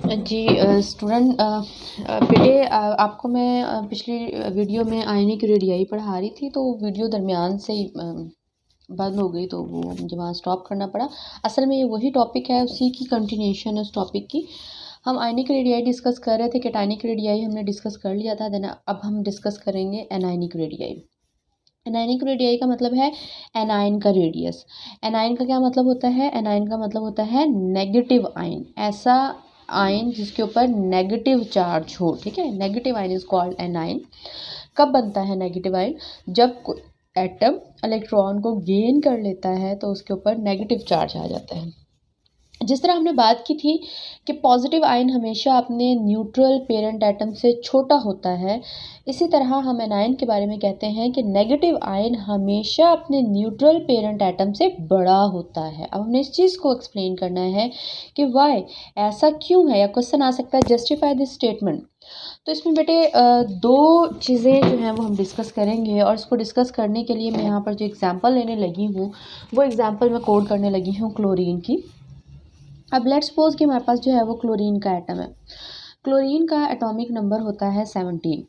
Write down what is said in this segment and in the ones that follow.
जी student बेटे आपको मैं पिछली वीडियो में आयनिक रेडियाई पढ़ा रही थी, तो वीडियो दरमियान से ही बंद हो गई, तो वो मुझे वहाँ स्टॉप करना पड़ा। असल में ये वही टॉपिक है, उसी की कंटिन्यूशन है उस टॉपिक की। हम आयनिक रेडियाई डिस्कस कर रहे थे, कैटायनिक रेडियाई हमने डिस्कस कर लिया था। देन अब हम डिस्कस करेंगे एनायनिक रेडियाई। एनायनिक रेडियाई का मतलब है एनायन का रेडियस। एनायन का क्या मतलब होता है? एनायन का मतलब होता है नेगेटिव आयन, ऐसा आयन जिसके ऊपर नेगेटिव चार्ज हो। ठीक है, negative ion is called anion. कब बनता है नेगेटिव आयन? जब एटम इलेक्ट्रॉन को गेन कर लेता है तो उसके ऊपर नेगेटिव चार्ज आ जाता है। जिस तरह हमने बात की थी कि पॉजिटिव आयन हमेशा अपने न्यूट्रल पेरेंट एटम से छोटा होता है, इसी तरह हम एनायन के बारे में कहते हैं कि नेगेटिव आयन हमेशा अपने न्यूट्रल पेरेंट एटम से बड़ा होता है। अब हमने इस चीज़ को एक्सप्लेन करना है कि वाई, ऐसा क्यों है, या क्वेश्चन आ सकता है जस्टिफाई दिस स्टेटमेंट। तो इसमें बेटे दो चीज़ें जो हैं वो हम डिस्कस करेंगे, और इसको डिस्कस करने के लिए मैं यहाँ पर जो एग्जांपल लेने लगी हूँ वो एग्जांपल मैं कोड करने लगी हूँ क्लोरीन की। अब लेट्स सपोज कि हमारे पास जो है वो क्लोरीन का एटम है। क्लोरीन का एटॉमिक नंबर होता है 17।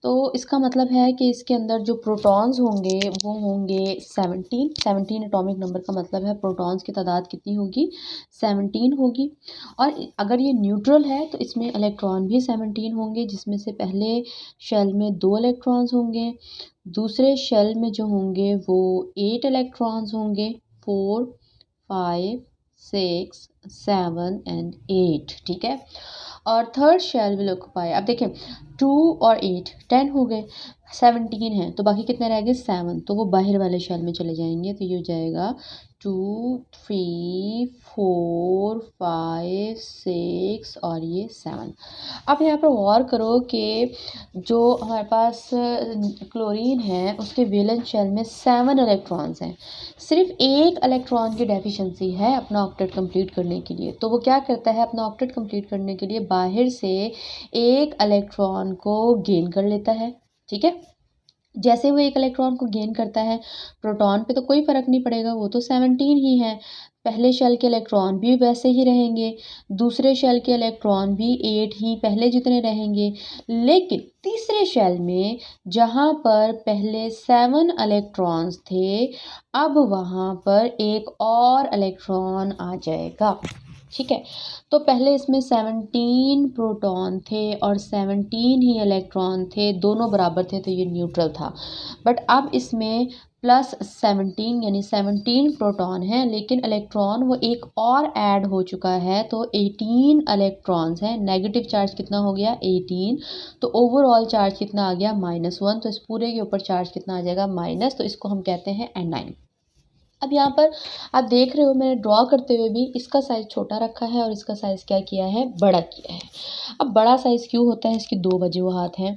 तो इसका मतलब है कि इसके अंदर जो प्रोटॉन्स होंगे वो होंगे 17। 17 एटॉमिक नंबर का मतलब है प्रोटॉन्स की तादाद कितनी होगी? 17 होगी। और अगर ये न्यूट्रल है तो इसमें इलेक्ट्रॉन भी 17 होंगे, जिसमें से पहले शेल में 2 इलेक्ट्रॉन्स होंगे, दूसरे शेल में जो होंगे वो 8 इलेक्ट्रॉन्स होंगे। 4, 5, 6, 7 एंड 8। ठीक है, और थर्ड शेल विल ऑक्यूपाई। अब देखें 2 और 8 10 हो गए, 17 है तो बाकी कितने रह गए? 7। तो वो बाहर वाले शेल में चले जाएंगे, तो ये हो जाएगा 2, 3, 4, 5, 6 और ये 7। अब यहाँ पर गौर करो कि जो हमारे पास क्लोरीन है उसके वैलेंस शेल में 7 इलेक्ट्रॉन्स हैं। सिर्फ एक इलेक्ट्रॉन की डेफिशिएंसी है अपना ऑक्टेट कंप्लीट करने के लिए। तो वो क्या करता है? अपना ऑक्टेट कंप्लीट करने के लिए बाहर से एक इलेक्ट्रॉन को गेन कर लेता है। ठीक है, जैसे वो एक इलेक्ट्रॉन को गेन करता है, प्रोटॉन पे तो कोई फ़र्क नहीं पड़ेगा, वो तो 17 ही है। पहले शेल के इलेक्ट्रॉन भी वैसे ही रहेंगे, दूसरे शेल के इलेक्ट्रॉन भी 8 ही पहले जितने रहेंगे। लेकिन तीसरे शेल में जहाँ पर पहले 7 इलेक्ट्रॉन्स थे, अब वहाँ पर एक और इलेक्ट्रॉन आ जाएगा। ठीक है, तो पहले इसमें 17 प्रोटॉन थे और 17 ही इलेक्ट्रॉन थे, दोनों बराबर थे, तो ये न्यूट्रल था। बट अब इसमें प्लस 17 यानी 17 प्रोटॉन है, लेकिन इलेक्ट्रॉन वो एक और ऐड हो चुका है, तो 18 इलेक्ट्रॉन्स हैं। नेगेटिव चार्ज कितना हो गया? 18। तो ओवरऑल चार्ज कितना आ गया? -1। तो इस पूरे के ऊपर चार्ज कितना आ जाएगा? माइनस। तो इसको हम कहते हैं एनाइन। अब यहाँ पर आप देख रहे हो मैंने ड्रॉ करते हुए भी इसका साइज़ छोटा रखा है और इसका साइज़ क्या किया है? बड़ा किया है। अब बड़ा साइज़ क्यों होता है? इसकी दो वजूहात हैं।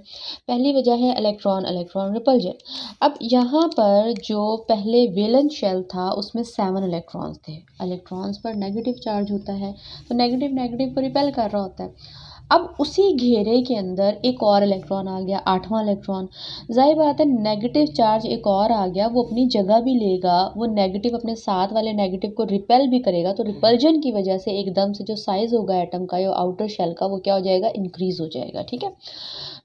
पहली वजह है इलेक्ट्रॉन इलेक्ट्रॉन रिपल्जन। अब यहाँ पर जो पहले वैलेंस शेल था उसमें 7 इलेक्ट्रॉन्स थे। इलेक्ट्रॉन्स पर नेगेटिव चार्ज होता है, तो नेगेटिव नेगेटिव को रिपेल कर रहा होता है। अब उसी घेरे के अंदर एक और इलेक्ट्रॉन आ गया, 8वां इलेक्ट्रॉन। ज़ाहिर बात है नेगेटिव चार्ज एक और आ गया, वो अपनी जगह भी लेगा, वो नेगेटिव अपने साथ वाले नेगेटिव को रिपेल भी करेगा, तो रिपल्जन की वजह से एकदम से जो साइज़ होगा एटम का या आउटर शेल का वो क्या हो जाएगा? इंक्रीज़ हो जाएगा। ठीक है,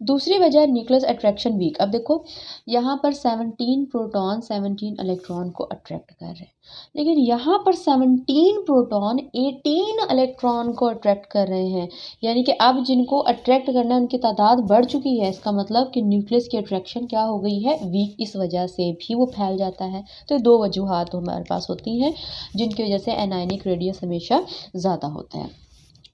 दूसरी वजह न्यूक्लियस अट्रैक्शन वीक। अब देखो यहाँ पर 17 प्रोटॉन 17 इलेक्ट्रॉन को अट्रैक्ट कर रहे हैं, लेकिन यहाँ पर 17 प्रोटॉन 18 इलेक्ट्रॉन को अट्रैक्ट कर रहे हैं, यानी कि अब जिनको अट्रैक्ट करना है उनकी तादाद बढ़ चुकी है। इसका मतलब कि न्यूक्लियस की अट्रैक्शन क्या हो गई है? वीक। इस वजह से भी वो फैल जाता है। तो दो वजूहात हमारे पास होती हैं जिनकी वजह से एनायनिक रेडियस हमेशा ज़्यादा होता है।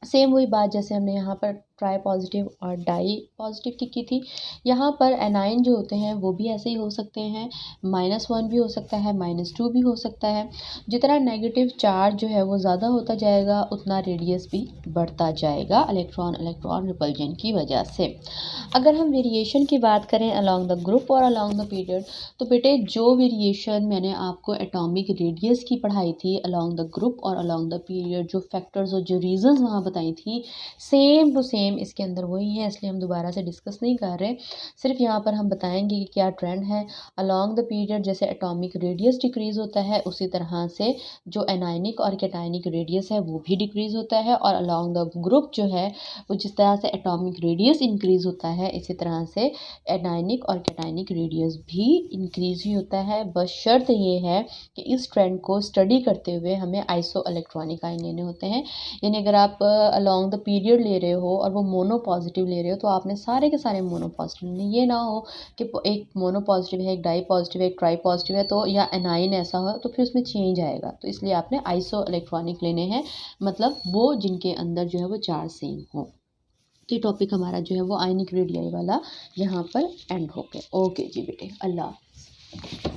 सेम वही बात जैसे हमने यहाँ पर ट्राई पॉजिटिव और डाई पॉजिटिव की थी। यहाँ पर एनाइन जो होते हैं वो भी ऐसे ही हो सकते हैं, -1 भी हो सकता है, -2 भी हो सकता है। जितना नेगेटिव चार्ज जो है वो ज़्यादा होता जाएगा उतना रेडियस भी बढ़ता जाएगा इलेक्ट्रॉन इलेक्ट्रॉन रिपल्जन की वजह से। अगर हम वेरिएशन की बात करें अलॉन्ग द ग्रुप और अलॉन्ग द पीरियड, तो बेटे जो वेरिएशन मैंने आपको एटॉमिक रेडियस की पढ़ाई थी अलॉन्ग द ग्रुप और अलॉन्ग द पीरियड, जो फैक्टर्स और जो रीजंस वहाँ बताई थी, सेम टू सेम सेम इसके अंदर वही है, इसलिए हम दोबारा से डिस्कस नहीं कर रहे। सिर्फ यहाँ पर हम बताएंगे कि क्या ट्रेंड है अलॉन्ग द पीरियड। जैसे एटॉमिक रेडियस डिक्रीज़ होता है, उसी तरह से जो एनायनिक और कैटायनिक रेडियस है वो भी डिक्रीज़ होता है। और अलॉन्ग द ग्रुप जो है वो जिस तरह से एटॉमिक रेडियस इंक्रीज़ होता है, इसी तरह से एनायनिक और कैटायनिक रेडियस भी इंक्रीज़ ही होता है। बस शर्त ये है कि इस ट्रेंड को स्टडी करते हुए हमें आइसो इलेक्ट्रॉनिक आयन लेने होते हैं। यानी अगर आप अलॉन्ग द पीरियड ले रहे हो और वो मोनो पॉजिटिव ले रहे हो तो आपने सारे के सारे मोनो पॉजिटिव लेने। ये ना हो कि एक मोनो पॉजिटिव है, एक डाई पॉजिटिव है, एक ट्राई पॉजिटिव है तो या एनाइन ऐसा हो तो फिर उसमें चेंज आएगा। तो इसलिए आपने आइसो इलेक्ट्रॉनिक लेने हैं, मतलब वो जिनके अंदर जो है वो चार्ज सेम हो। तो ये टॉपिक हमारा जो है वो आयनिक रेडियाई वाला यहाँ पर एंड हो गया। ओके जी बेटे, अल्लाह।